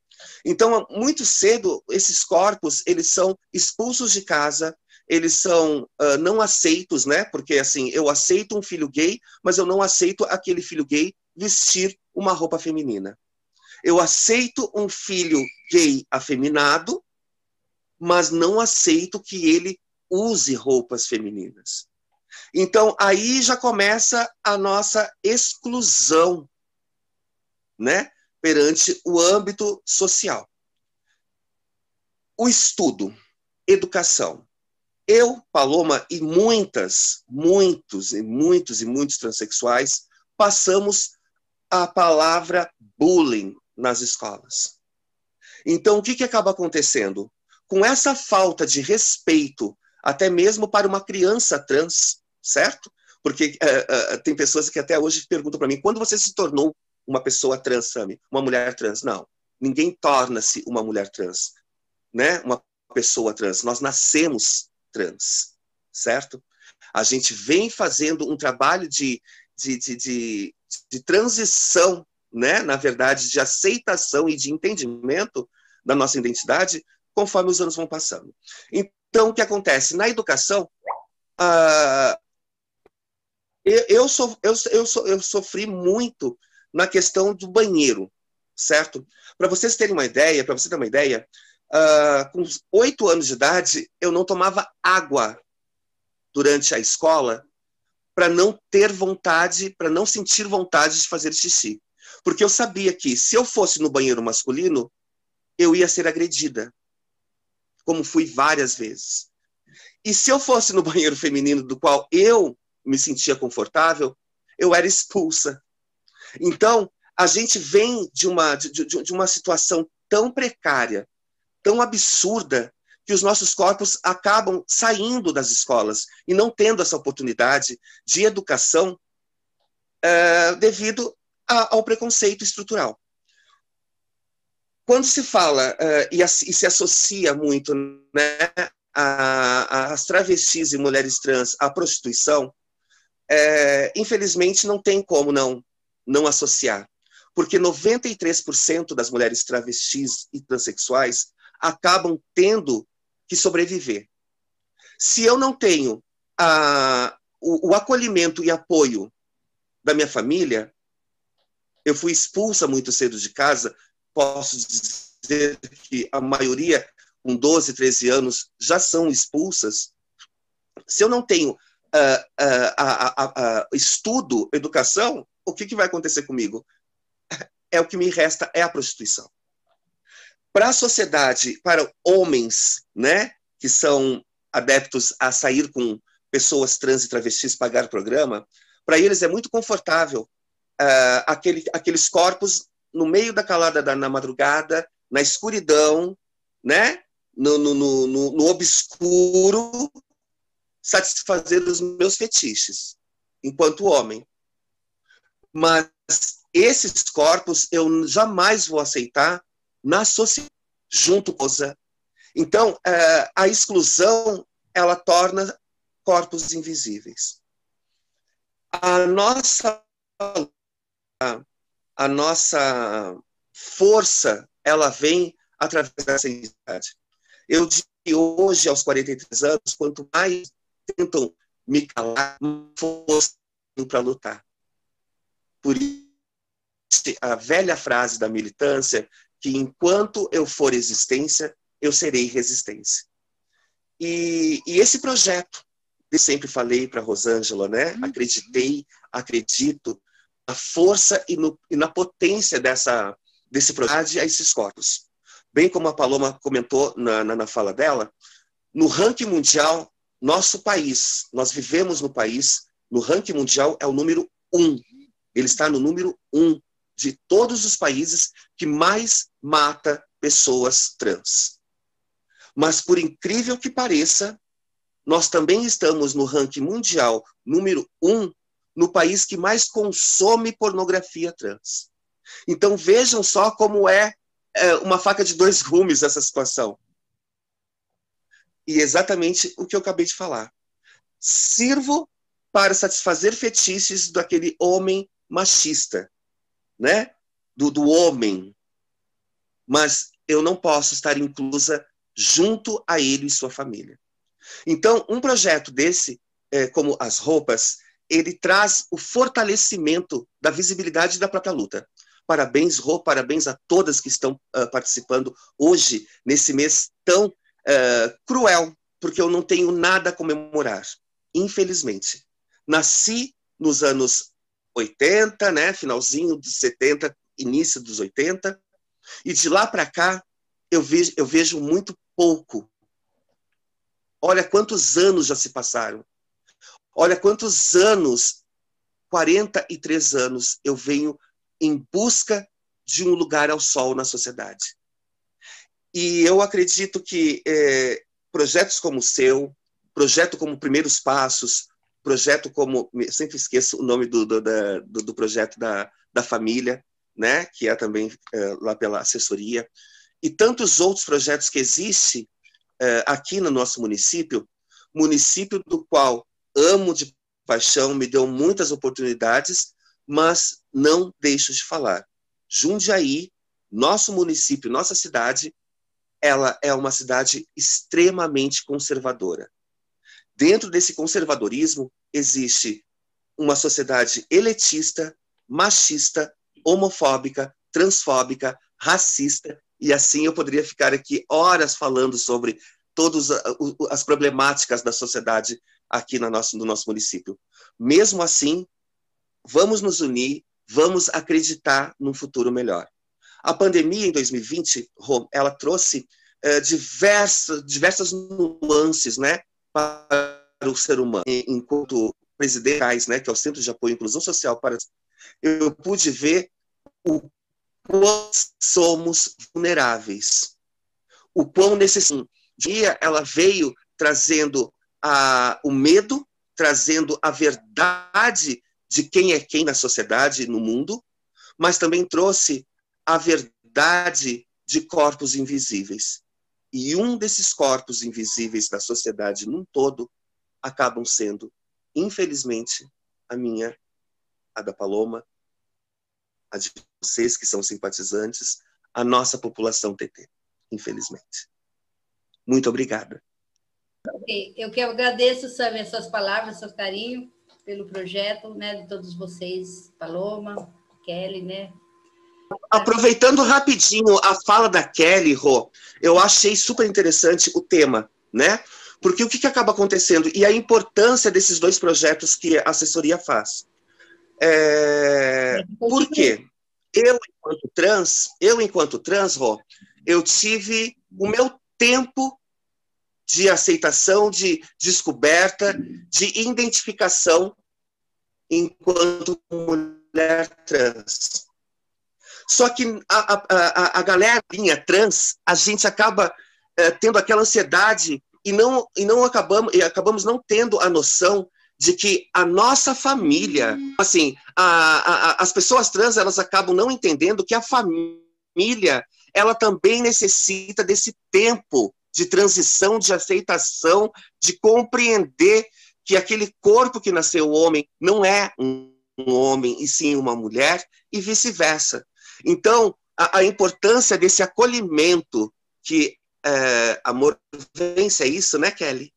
Então, muito cedo, esses corpos, eles são expulsos de casa, eles são não aceitos, né? Porque, assim, eu aceito um filho gay, mas eu não aceito aquele filho gay vestir uma roupa feminina. Eu aceito um filho gay afeminado, mas não aceito que ele use roupas femininas. Então, aí já começa a nossa exclusão, né? Perante o âmbito social. O estudo, educação. Eu, Paloma, e muitos transexuais passamos a palavra bullying nas escolas. Então, o que acaba acontecendo? Com essa falta de respeito, até mesmo para uma criança trans, certo? Porque tem pessoas que até hoje perguntam para mim, quando você se tornou uma pessoa trans, Sami? Uma mulher trans? Não, ninguém torna-se uma mulher trans, né? Uma pessoa trans. Nós nascemos trans, certo? A gente vem fazendo um trabalho de transição, né? Na verdade, de aceitação e de entendimento da nossa identidade conforme os anos vão passando. Então, o que acontece? Na educação, eu sofri muito na questão do banheiro, certo? Para vocês terem uma ideia, para você ter uma ideia, com 8 anos de idade, eu não tomava água durante a escola para não ter vontade, para não sentir vontade de fazer xixi. Porque eu sabia que se eu fosse no banheiro masculino, eu ia ser agredida, como fui várias vezes. E se eu fosse no banheiro feminino, do qual eu me sentia confortável, eu era expulsa. Então, a gente vem de uma situação tão precária, tão absurda, que os nossos corpos acabam saindo das escolas e não tendo essa oportunidade de educação devido ao preconceito estrutural. Quando se fala e se associa muito, né, as travestis e mulheres trans à prostituição, infelizmente não tem como não associar, porque 93% das mulheres travestis e transexuais acabam tendo que sobreviver. Se eu não tenho o acolhimento e apoio da minha família, eu fui expulsa muito cedo de casa, posso dizer que a maioria, com 12, 13 anos, já são expulsas. Se eu não tenho estudo, educação, o que vai acontecer comigo? O que me resta é a prostituição. Para a sociedade, para homens, né, que são adeptos a sair com pessoas trans e travestis, pagar programa, para eles é muito confortável aqueles corpos no meio da calada na madrugada, na escuridão, né, no obscuro, satisfazer os meus fetiches, enquanto homem. Mas esses corpos eu jamais vou aceitar na sociedade, junto com a... Então, a exclusão, ela torna corpos invisíveis. A nossa força, ela vem através dessa identidade. Eu digo que hoje, aos 43 anos, quanto mais tentam me calar, mais força para lutar. Por isso, a velha frase da militância, que enquanto eu for existência, eu serei resistência. E esse projeto, eu sempre falei para a Rosângela, né? Acreditei, acredito na força e na potência desse projeto a esses corpos. Bem como a Paloma comentou na fala dela, no ranking mundial, nosso país, nós vivemos no país, no ranking mundial é o número 1. Ele está no número 1 de todos os países que mais mata pessoas trans. Mas, por incrível que pareça, nós também estamos no ranking mundial número 1 no país que mais consome pornografia trans. Então, vejam só como é uma faca de dois gumes essa situação. E exatamente o que eu acabei de falar. Sirvo para satisfazer fetiches daquele homem machista, né? Do homem. Mas eu não posso estar inclusa junto a ele e sua família. Então, um projeto desse, como as roupas, ele traz o fortalecimento da visibilidade da própria luta. Parabéns, Rô, parabéns a todas que estão participando hoje, nesse mês tão cruel, porque eu não tenho nada a comemorar, infelizmente. Nasci nos anos 80, né, finalzinho dos 70, início dos 80, e de lá para cá eu vejo muito pouco. Olha quantos anos já se passaram. Olha quantos anos, 43 anos, eu venho em busca de um lugar ao sol na sociedade. E eu acredito que projetos como o seu, projeto como Primeiros Passos, projeto como, sempre esqueço o nome do projeto da família, né, que é também lá pela assessoria, e tantos outros projetos que existem aqui no nosso município do qual amo de paixão, me deu muitas oportunidades, mas não deixo de falar. Jundiaí, nosso município, nossa cidade, ela é uma cidade extremamente conservadora. Dentro desse conservadorismo existe uma sociedade elitista, machista, homofóbica, transfóbica, racista, e assim eu poderia ficar aqui horas falando sobre todas as problemáticas da sociedade aqui no nosso município. Mesmo assim, vamos nos unir, vamos acreditar num futuro melhor. A pandemia em 2020, ela trouxe diversas nuances, né, para o ser humano. Enquanto presidente, né, que é o Centro de Apoio e Inclusão Social, eu pude ver o quão somos vulneráveis, o quão necessitamos. Ela veio trazendo o medo, trazendo a verdade de quem é quem na sociedade, no mundo, mas também trouxe a verdade de corpos invisíveis. E um desses corpos invisíveis da sociedade num todo acabam sendo, infelizmente, a da Paloma, a de vocês que são simpatizantes, a nossa população TT, infelizmente. Muito obrigada. Eu que agradeço, Sam, as suas palavras, seu carinho pelo projeto, né, de todos vocês, Paloma, Kelly, né? Aproveitando rapidinho a fala da Kelly, Rô, eu achei super interessante o tema, né? Porque o que acaba acontecendo? E a importância desses dois projetos que a assessoria faz. Por quê? Eu, enquanto trans, Rô, eu tive o meu tempo de aceitação, de descoberta, de identificação enquanto mulher trans. Só que a galerinha trans, a gente acaba tendo aquela ansiedade e acabamos não tendo a noção de que a nossa família, assim, as pessoas trans, elas acabam não entendendo que a família, ela também necessita desse tempo de transição, de aceitação, de compreender que aquele corpo que nasceu homem não é um homem, e sim uma mulher, e vice-versa. Então, a importância desse acolhimento que Amor Vence, é isso, né, Kelly?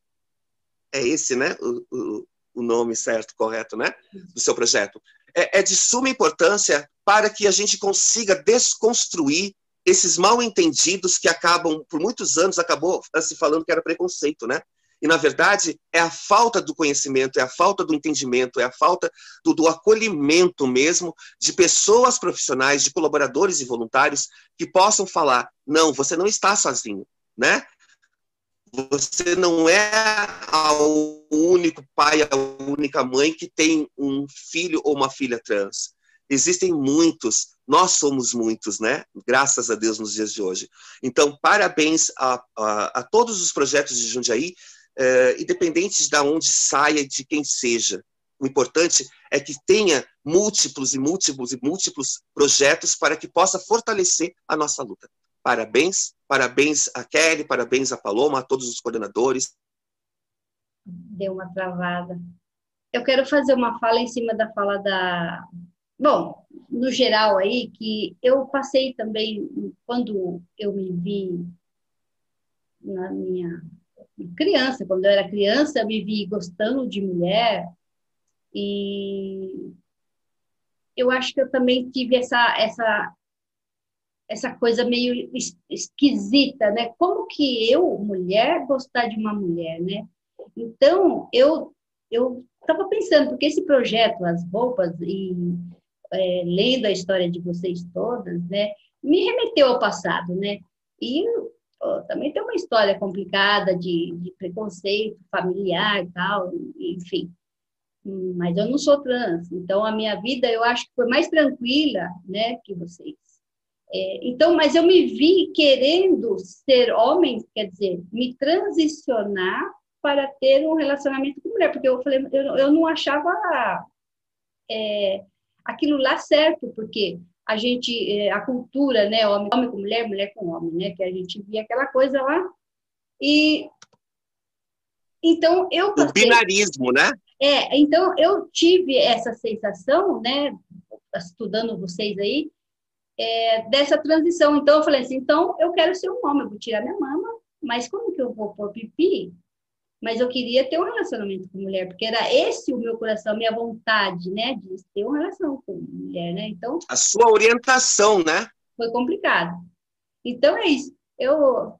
É esse, né, o nome certo, correto, né, do seu projeto. é de suma importância para que a gente consiga desconstruir esses mal-entendidos que acabam, por muitos anos, acabou se falando que era preconceito, né? E, na verdade, é a falta do conhecimento, é a falta do entendimento, é a falta do acolhimento mesmo de pessoas profissionais, de colaboradores e voluntários que possam falar, não, você não está sozinho, né? Você não é o único pai, a única mãe que tem um filho ou uma filha trans. Existem muitos, nós somos muitos, né? Graças a Deus nos dias de hoje. Então, parabéns a todos os projetos de Jundiaí, independente de onde saia e de quem seja. O importante é que tenha múltiplos projetos para que possa fortalecer a nossa luta. Parabéns, parabéns a Kelly, parabéns a Paloma, a todos os coordenadores. Deu uma travada. Eu quero fazer uma fala em cima da fala da... Bom, no geral aí, que eu passei também, quando eu me vi na minha criança, quando eu era criança, eu me vi gostando de mulher, e eu acho que eu também tive essa coisa meio esquisita, né? Como que eu, mulher, gostar de uma mulher, né? Então, eu estava pensando, porque esse projeto, as roupas, e lendo a história de vocês todas, né, me remeteu ao passado, né? E também tem uma história complicada de preconceito familiar e tal, enfim. Mas eu não sou trans, então a minha vida eu acho que foi mais tranquila, né, que vocês. Então, mas eu me vi querendo ser homem, quer dizer, me transicionar para ter um relacionamento com mulher, porque eu falei, eu não achava aquilo lá certo, porque a gente, a cultura, né, homem com mulher, mulher com homem, né, que a gente via aquela coisa lá, e então eu passei... O binarismo, né? Então eu tive essa sensação, né, estudando vocês aí, dessa transição. Então, eu falei assim, então, eu quero ser um homem, eu vou tirar minha mama, mas como que eu vou pôr pipi? Mas eu queria ter um relacionamento com mulher, porque era esse o meu coração, a minha vontade, né, de ter uma relação com mulher, né? Então... A sua orientação, né? Foi complicado. Então, é isso. Eu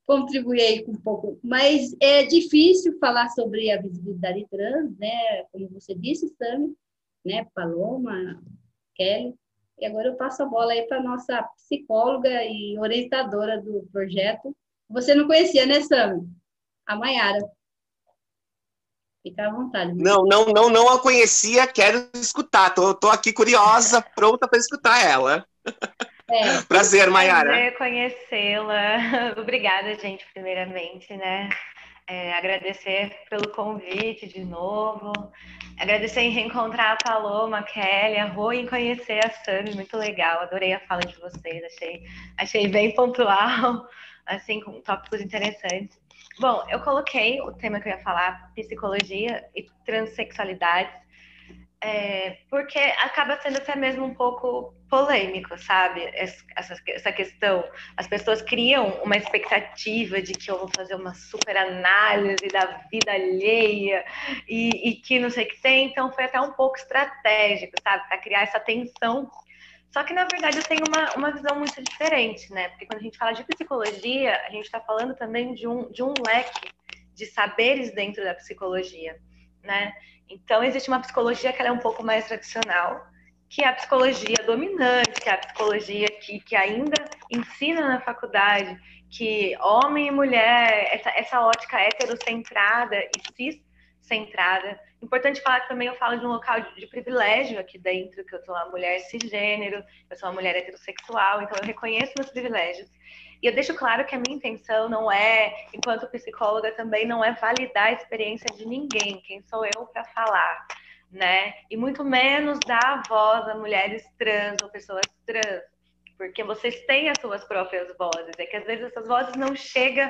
contribuí aí com um pouco, mas é difícil falar sobre a visibilidade trans, né? Como você disse, Sami, né? Paloma, Kelly. E agora eu passo a bola aí para a nossa psicóloga e orientadora do projeto. Você não conhecia, né, Sami? A Maiara. Fica à vontade. Não a conhecia, quero escutar. Tô aqui curiosa, pronta para escutar ela. Prazer, Maiara. Prazer conhecê-la. Obrigada, gente, primeiramente, né? Agradecer pelo convite de novo, agradecer em reencontrar a Paloma, a Kelly, a Rô, em conhecer a Sami, muito legal, adorei a fala de vocês, achei bem pontual, assim, com tópicos interessantes. Bom, eu coloquei o tema que eu ia falar, psicologia e transexualidades, porque acaba sendo até mesmo um pouco polêmico, sabe? Essa questão. As pessoas criam uma expectativa de que eu vou fazer uma super análise da vida alheia e que não sei o que tem, então foi até um pouco estratégico, sabe? Para criar essa tensão. Só que, na verdade, eu tenho uma visão muito diferente, né? Porque quando a gente fala de psicologia, a gente está falando também de um leque de saberes dentro da psicologia, né? Então, existe uma psicologia que ela é um pouco mais tradicional, que é a psicologia dominante, que é a psicologia que ainda ensina na faculdade que homem e mulher, essa ótica heterocentrada e ciscentrada. Importante falar que também eu falo de um local de privilégio aqui dentro, que eu sou uma mulher cisgênero, eu sou uma mulher heterossexual, então eu reconheço meus privilégios. E eu deixo claro que a minha intenção não é, enquanto psicóloga, também não é validar a experiência de ninguém. Quem sou eu para falar, né? E muito menos dar voz a mulheres trans ou pessoas trans, porque vocês têm as suas próprias vozes. É que às vezes essas vozes não chegam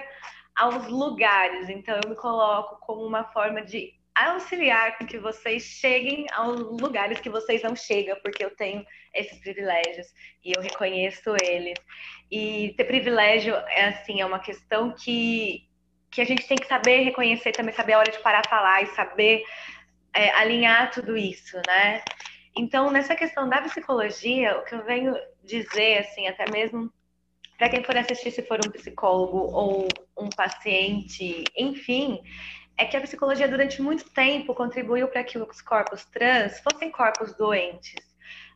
aos lugares. Então eu me coloco como uma forma de auxiliar com que vocês cheguem aos lugares que vocês não chegam, porque eu tenho esses privilégios e eu reconheço eles. E ter privilégio é uma questão que a gente tem que saber reconhecer, também saber a hora de parar a falar e saber alinhar tudo isso, né? Então, nessa questão da psicologia, o que eu venho dizer, assim, até mesmo para quem for assistir, se for um psicólogo ou um paciente, enfim, é que a psicologia durante muito tempo contribuiu para que os corpos trans fossem corpos doentes.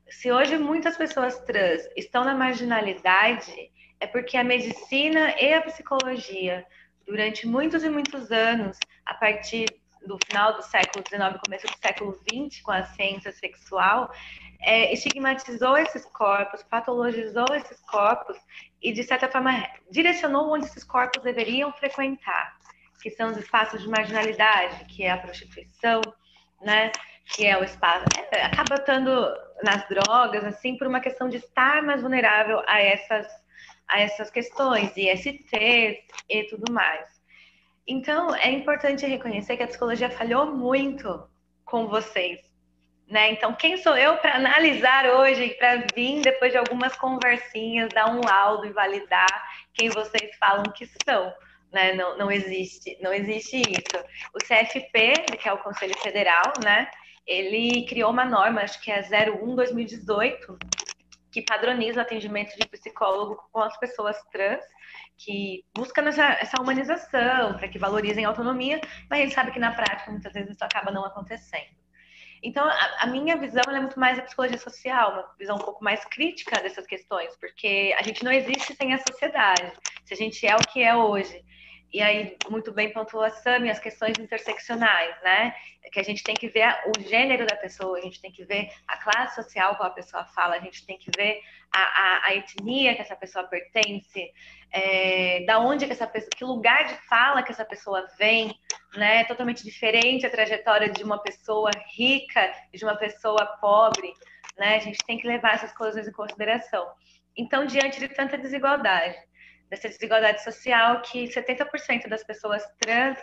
Se hoje muitas pessoas trans estão na marginalidade, é porque a medicina e a psicologia, durante muitos e muitos anos, a partir do final do século XIX, começo do século XX, com a ciência sexual, estigmatizou esses corpos, patologizou esses corpos e, de certa forma, direcionou onde esses corpos deveriam frequentar, que são os espaços de marginalidade, que é a prostituição, né? Que é o espaço, acaba estando nas drogas, assim, por uma questão de estar mais vulnerável a essas questões, ISTs e tudo mais. Então, é importante reconhecer que a psicologia falhou muito com vocês, né? Então, quem sou eu para analisar hoje, para vir depois de algumas conversinhas, dar um laudo e validar quem vocês falam que são? Né? Não existe isso. O CFP, que é o Conselho Federal, né? Ele criou uma norma, acho que é 01/2018, que padroniza o atendimento de psicólogo com as pessoas trans, que busca essa humanização, para que valorizem a autonomia, mas a gente sabe que na prática muitas vezes isso acaba não acontecendo. Então, a minha visão é muito mais a psicologia social, uma visão um pouco mais crítica dessas questões, porque a gente não existe sem a sociedade, se a gente é o que é hoje. E aí, muito bem pontuou a Sami, as questões interseccionais, né? Que a gente tem que ver o gênero da pessoa, a gente tem que ver a classe social qual a pessoa fala, a gente tem que ver a etnia que essa pessoa pertence, da onde que essa pessoa, que lugar de fala que essa pessoa vem, né? Totalmente diferente a trajetória de uma pessoa rica e de uma pessoa pobre, né? A gente tem que levar essas coisas em consideração. Então, diante de tanta desigualdade, dessa desigualdade social, que 70% das pessoas trans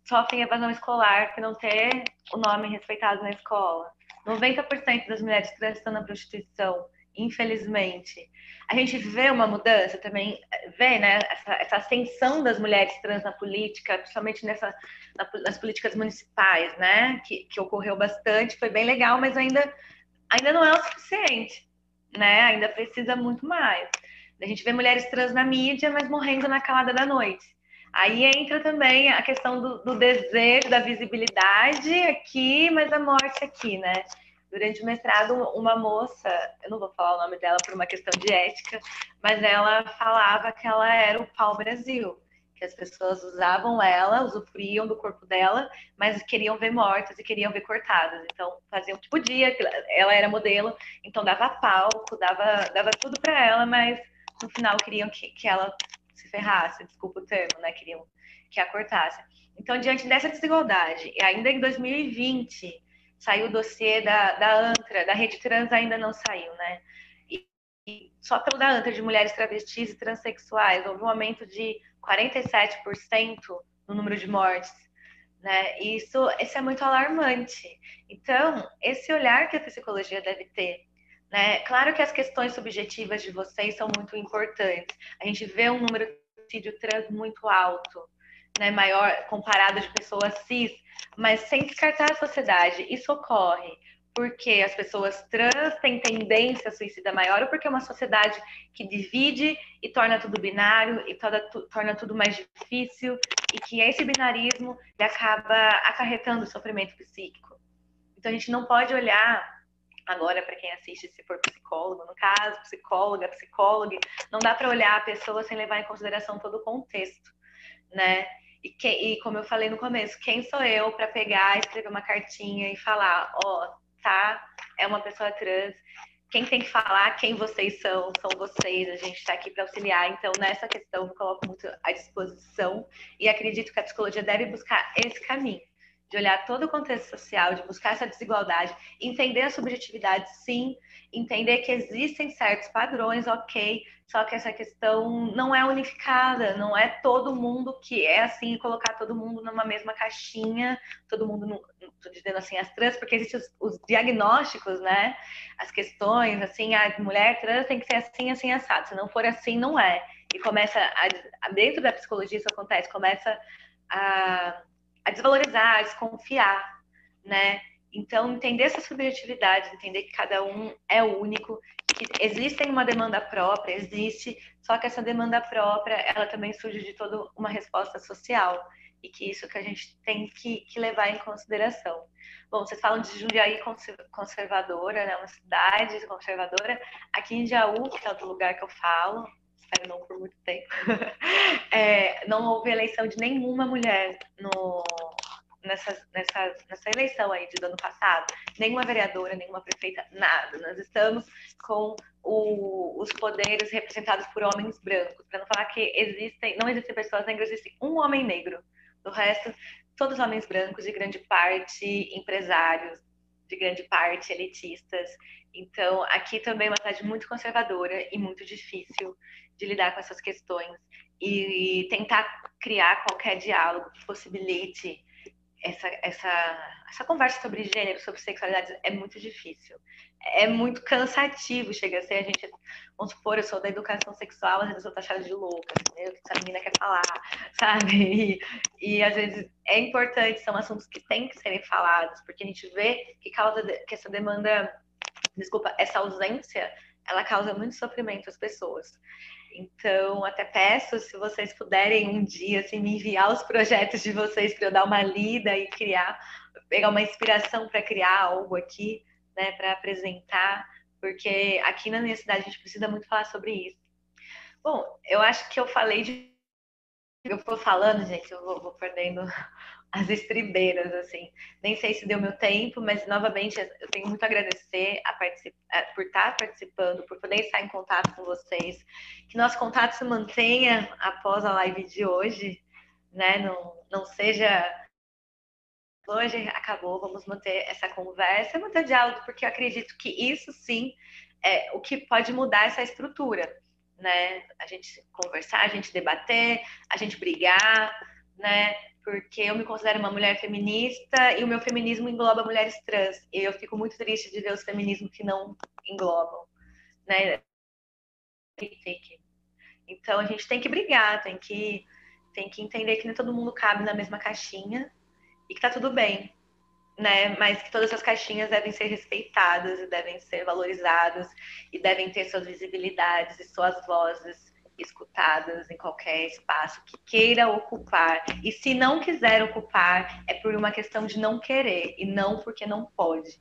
sofrem evasão escolar por não ter o nome respeitado na escola. 90% das mulheres trans estão na prostituição, infelizmente. A gente vê uma mudança também, vê, né, essa ascensão das mulheres trans na política, principalmente nas políticas municipais, né, que ocorreu bastante, foi bem legal, mas ainda não é o suficiente, né, ainda precisa muito mais. A gente vê mulheres trans na mídia, mas morrendo na calada da noite. Aí entra também a questão do desejo, da visibilidade aqui, mas a morte aqui, né? Durante o mestrado, uma moça, eu não vou falar o nome dela por uma questão de ética, mas ela falava que ela era o pau-brasil, que as pessoas usavam ela, usufruíam do corpo dela, mas queriam ver mortas e queriam ver cortadas. Então, faziam o que podia, ela era modelo, então dava palco, dava tudo para ela, mas no final queriam que ela se ferrasse, desculpa o termo, né? Queriam que a cortasse. Então, diante dessa desigualdade, e ainda em 2020, saiu o dossiê da ANTRA, da Rede Trans ainda não saiu, né? E só pelo da ANTRA, de mulheres travestis e transexuais, houve um aumento de 47% no número de mortes, né? E isso é muito alarmante. Então, esse olhar que a psicologia deve ter, né? Claro que as questões subjetivas de vocês são muito importantes. A gente vê um número de suicídio trans muito alto, né? Maior comparado de pessoas cis, mas sem descartar a sociedade. Isso ocorre porque as pessoas trans têm tendência a suicida maior ou porque é uma sociedade que divide e torna tudo binário e torna tudo mais difícil e que esse binarismo acaba acarretando sofrimento psíquico. Então, a gente não pode olhar agora, para quem assiste, se for psicólogo, no caso, psicóloga, não dá para olhar a pessoa sem levar em consideração todo o contexto, né? E como eu falei no começo, quem sou eu para pegar, escrever uma cartinha e falar, tá, é uma pessoa trans, quem tem que falar quem vocês são vocês, a gente está aqui para auxiliar. Então, nessa questão, eu me coloco muito à disposição e acredito que a psicologia deve buscar esse caminho, de olhar todo o contexto social, de buscar essa desigualdade, entender a subjetividade, sim, entender que existem certos padrões, ok, só que essa questão não é unificada, não é todo mundo que é assim, colocar todo mundo numa mesma caixinha, todo mundo, não estou dizendo assim as trans, porque existem os diagnósticos, né, as questões, assim, a mulher trans tem que ser assim, assim, assado, se não for assim, não é. E começa, dentro da psicologia isso acontece, começa a desvalorizar, a desconfiar, né? Então, entender essa subjetividade, entender que cada um é único, que existe uma demanda própria, existe, só que essa demanda própria, ela também surge de toda uma resposta social, e que isso que a gente tem que levar em consideração. Bom, vocês falam de Jundiaí conservadora, né, uma cidade conservadora. Aqui em Jaú, que é outro lugar que eu falo, espero não por muito tempo, não houve eleição de nenhuma mulher nessa eleição aí de do ano passado. Nenhuma vereadora, nenhuma prefeita, nada. Nós estamos com os poderes representados por homens brancos, para não falar que não existem pessoas negras, existe um homem negro. Do resto, todos homens brancos, de grande parte empresários, de grande parte elitistas. Então, aqui também é uma cidade muito conservadora e muito difícil de lidar com essas questões e tentar criar qualquer diálogo que possibilite essa conversa sobre gênero, sobre sexualidade é muito difícil. É muito cansativo, chega a ser a gente... Vamos supor, eu sou da educação sexual, às vezes eu tô achada de louca, assim, o que essa menina quer falar, sabe? E às vezes é importante, são assuntos que têm que serem falados, porque a gente vê que essa demanda, essa ausência, ela causa muito sofrimento às pessoas. Então, até peço, se vocês puderem um dia assim, me enviar os projetos de vocês para eu dar uma lida e pegar uma inspiração para criar algo aqui, né, para apresentar, porque aqui na minha cidade a gente precisa muito falar sobre isso. Bom, eu acho que eu falei eu vou falando, gente, eu vou perdendo as estribeiras, assim. Nem sei se deu meu tempo, mas, novamente, eu tenho muito a agradecer por estar participando, por poder estar em contato com vocês. Que nosso contato se mantenha após a live de hoje, né? Não seja... Hoje acabou, vamos manter essa conversa, manter diálogo, porque eu acredito que isso, sim, é o que pode mudar essa estrutura, né? A gente conversar, a gente debater, a gente brigar, né? Porque eu me considero uma mulher feminista e o meu feminismo engloba mulheres trans. E eu fico muito triste de ver os feminismos que não englobam, né? Então a gente tem que brigar, tem que entender que nem todo mundo cabe na mesma caixinha e que tá tudo bem, né? Mas que todas as caixinhas devem ser respeitadas e devem ser valorizadas e devem ter suas visibilidades e suas vozes escutadas em qualquer espaço que queira ocupar. E se não quiser ocupar, é por uma questão de não querer e não porque não pode,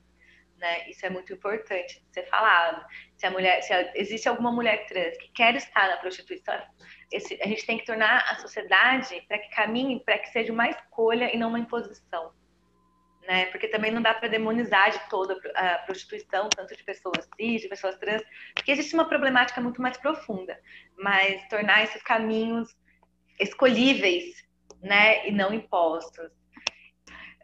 né? Isso é muito importante de ser falado. Se existe alguma mulher trans que quer estar na prostituição, a gente tem que tornar a sociedade para que caminhe, para que seja uma escolha e não uma imposição. Né? Porque também não dá para demonizar de toda a prostituição, tanto de pessoas cis, de pessoas trans, porque existe uma problemática muito mais profunda, mas tornar esses caminhos escolhíveis, né, e não impostos.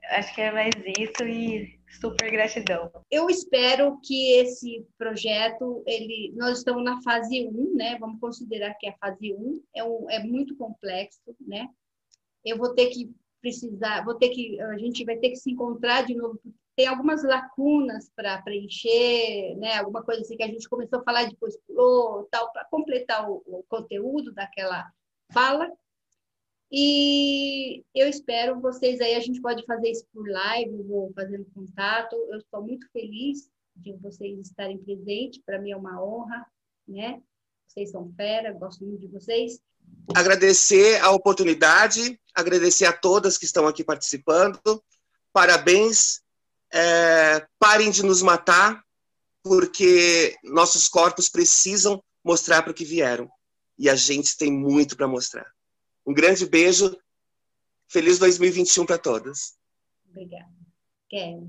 Acho que é mais isso e super gratidão. Eu espero que esse projeto, nós estamos na fase 1, né? Vamos considerar que a fase 1 é muito complexo, né? Eu vou ter que a gente vai ter que se encontrar de novo, tem algumas lacunas para preencher, né? Alguma coisa assim que a gente começou a falar e depois pulou, tal, para completar o conteúdo daquela fala. E eu espero vocês aí, a gente pode fazer isso por live, eu vou fazendo contato. Eu estou muito feliz de vocês estarem presentes, para mim é uma honra, né? Vocês são fera, gosto muito de vocês. Agradecer a oportunidade, agradecer a todas que estão aqui participando. Parabéns, parem de nos matar, porque nossos corpos precisam mostrar para o que vieram. E a gente tem muito para mostrar. Um grande beijo, feliz 2021 para todas. Obrigada. Quero.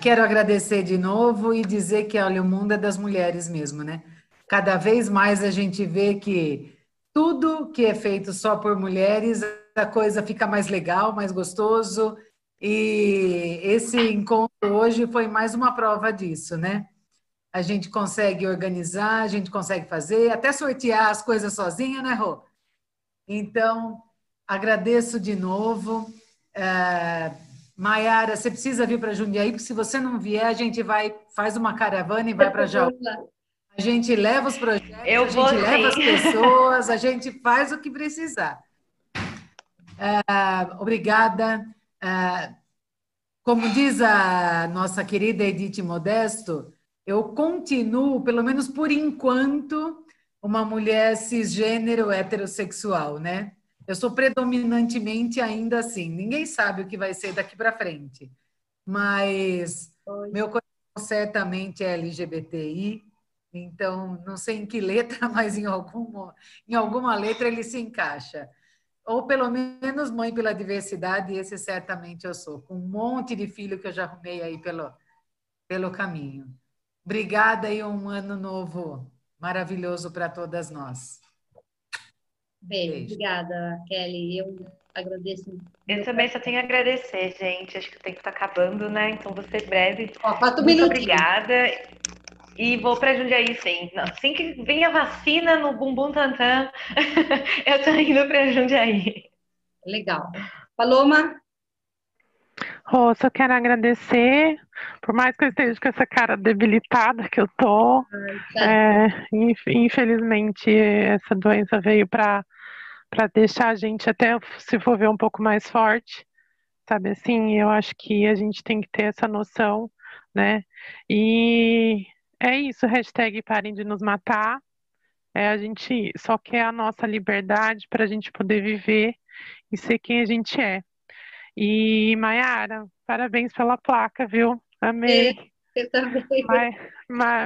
Quero agradecer de novo e dizer que, olha, o mundo é das mulheres mesmo, né? Cada vez mais a gente vê que tudo que é feito só por mulheres, a coisa fica mais legal, mais gostoso. E esse encontro hoje foi mais uma prova disso, né? A gente consegue organizar, a gente consegue fazer, até sortear as coisas sozinha, né, Rô? Então, agradeço de novo. Maiara, você precisa vir para Jundiaí, porque se você não vier, a gente faz uma caravana e vai para Jaú. A gente leva os projetos, a gente leva as pessoas, a gente faz o que precisar. Obrigada. Como diz a nossa querida Edith Modesto, eu continuo, pelo menos por enquanto, uma mulher cisgênero heterossexual, né? Eu sou predominantemente ainda assim. Ninguém sabe o que vai ser daqui para frente, mas meu coração certamente é LGBTI, então não sei em que letra, mas em alguma letra ele se encaixa. Ou pelo menos mãe pela diversidade, esse certamente eu sou, com um monte de filho que eu já arrumei aí pelo caminho. Obrigada e um ano novo maravilhoso para todas nós. Beijo. Obrigada, Kelly. Eu agradeço. Eu também só tenho a agradecer, gente. Acho que o tempo está acabando, né? Então vou ser breve. 4 Muito minutinhos. obrigada. E vou para Jundiaí, sim. Assim que vem a vacina no bumbum tantã, eu tô indo para Jundiaí. Legal. Paloma? Rô, só quero agradecer, por mais que eu esteja com essa cara debilitada que eu tô, infelizmente essa doença veio para deixar a gente até se for ver um pouco mais forte, sabe assim, eu acho que a gente tem que ter essa noção, né, e é isso, hashtag parem de nos matar, a gente só quer a nossa liberdade para a gente poder viver e ser quem a gente é. E, Maiara, parabéns pela placa, viu? Amei. Eu também.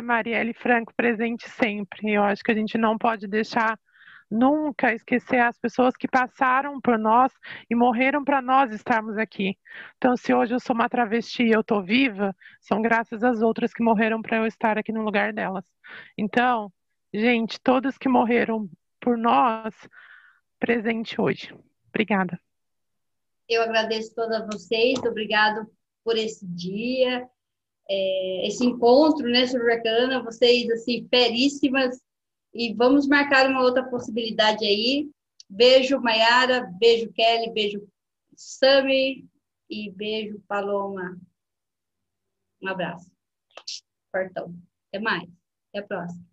Marielle Franco presente sempre. Eu acho que a gente não pode deixar nunca esquecer as pessoas que passaram por nós e morreram para nós estarmos aqui. Então, se hoje eu sou uma travesti e eu estou viva, são graças às outras que morreram para eu estar aqui no lugar delas. Então, gente, todos que morreram por nós, presente hoje. Obrigada. Eu agradeço a todas vocês, obrigado por esse dia, esse encontro, né, Sururacana, vocês, assim, feríssimas, e vamos marcar uma outra possibilidade aí. Beijo, Maiara, beijo, Kelly, beijo, Sami, e beijo, Paloma. Um abraço. Portão. Até mais. Até a próxima.